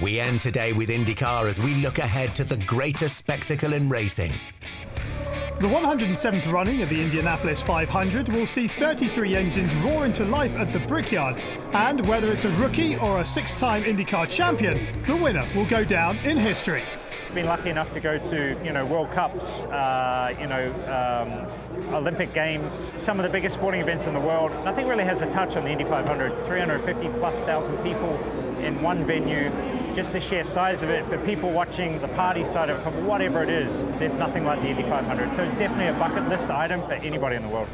We end today with IndyCar as we look ahead to the greatest spectacle in racing. The 107th running of the Indianapolis 500 will see 33 engines roar into life at the Brickyard, and whether it's a rookie or a six-time IndyCar champion, the winner will go down in history. Been lucky enough to go to World Cups, Olympic Games, some of the biggest sporting events in the world. Nothing really has a touch on the Indy 500. 350,000+ people in one venue. Just the sheer size of it, for people watching the party side of it, whatever it is, there's nothing like the Indy 500. So it's definitely a bucket list item for anybody in the world.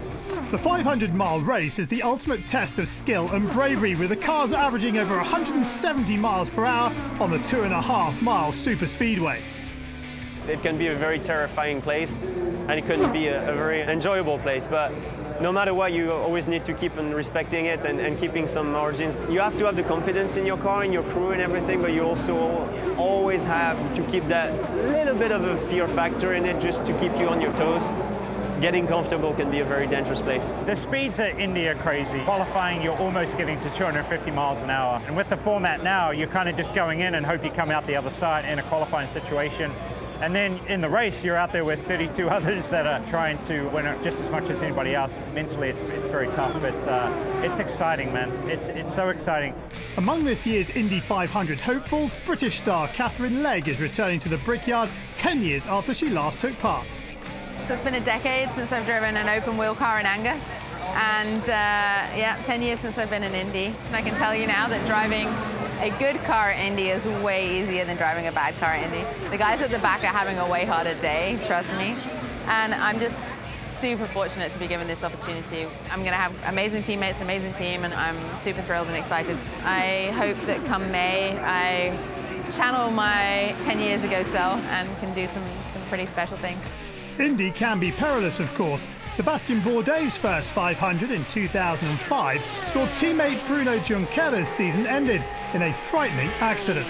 The 500-mile race is the ultimate test of skill and bravery, with the cars averaging over 170 miles per hour on the 2.5-mile super-speedway. It can be a very terrifying place, and it can be a very enjoyable place, but no matter what, you always need to keep on respecting it and keeping some margins. You have to have the confidence in your car, in your crew and everything, but you also always have to keep that little bit of a fear factor in it, just to keep you on your toes. Getting comfortable can be a very dangerous place. The speeds at Indy are crazy. Qualifying, you're almost getting to 250 miles an hour. And with the format now, you're kind of just going in and hope you come out the other side in a qualifying situation. And then in the race, you're out there with 32 others that are trying to win it just as much as anybody else. Mentally, it's very tough, but it's exciting, man. It's so exciting. Among this year's Indy 500 hopefuls, British star Catherine Legg is returning to the Brickyard 10 years after she last took part. So it's been a decade since I've driven an open-wheel car in anger. And 10 years since I've been in Indy. And I can tell you now that driving a good car at Indy is way easier than driving a bad car at Indy. The guys at the back are having a way harder day, trust me. And I'm just super fortunate to be given this opportunity. I'm going to have amazing teammates, amazing team, and I'm super thrilled and excited. I hope that come May, I channel my 10 years ago self and can do some pretty special things. Indy can be perilous, of course. Sebastian Bourdais' first 500 in 2005 saw teammate Bruno Junqueira's season ended in a frightening accident.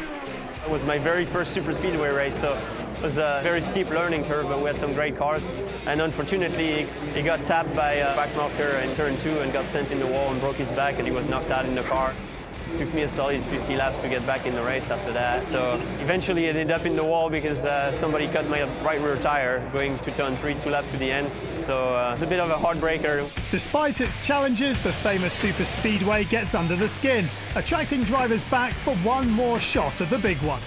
It was my very first super-speedway race, so it was a very steep learning curve, but we had some great cars. And unfortunately, he got tapped by a backmarker in turn 2 and got sent in the wall and broke his back, and he was knocked out in the car. It took me a solid 50 laps to get back in the race after that. So eventually it ended up in the wall because somebody cut my right rear tire going to turn 3, 2 laps to the end. So it's a bit of a heartbreaker. Despite its challenges, the famous super speedway gets under the skin, attracting drivers back for one more shot at the big one.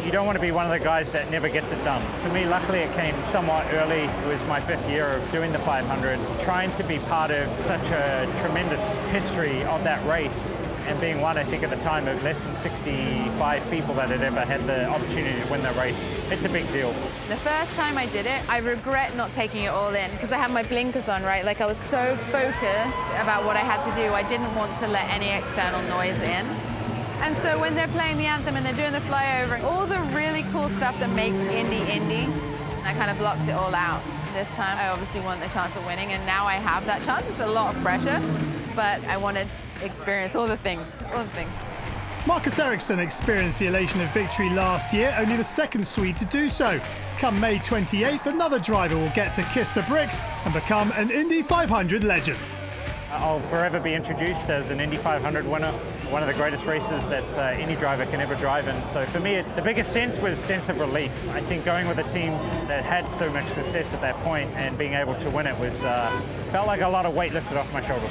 You don't want to be one of the guys that never gets it done. For me, luckily it came somewhat early. It was my 5th year of doing the 500. Trying to be part of such a tremendous history of that race, and being one, I think, at the time of less than 65 people that had ever had the opportunity to win the race. It's a big deal. The first time I did it, I regret not taking it all in because I had my blinkers on, right? Like I was so focused about what I had to do, I didn't want to let any external noise in. And so when they're playing the anthem and they're doing the flyover, all the really cool stuff that makes Indy, I kind of blocked it all out. This time I obviously want the chance of winning, and now I have that chance. It's a lot of pressure, but I want to experience all the things. Marcus Ericsson experienced the elation of victory last year, only the second Swede to do so. Come May 28th, another driver will get to kiss the bricks and become an Indy 500 legend. I'll forever be introduced as an Indy 500 winner, one of the greatest races that any driver can ever drive in. So for me, the biggest sense was sense of relief. I think going with a team that had so much success at that point and being able to win it was felt like a lot of weight lifted off my shoulders.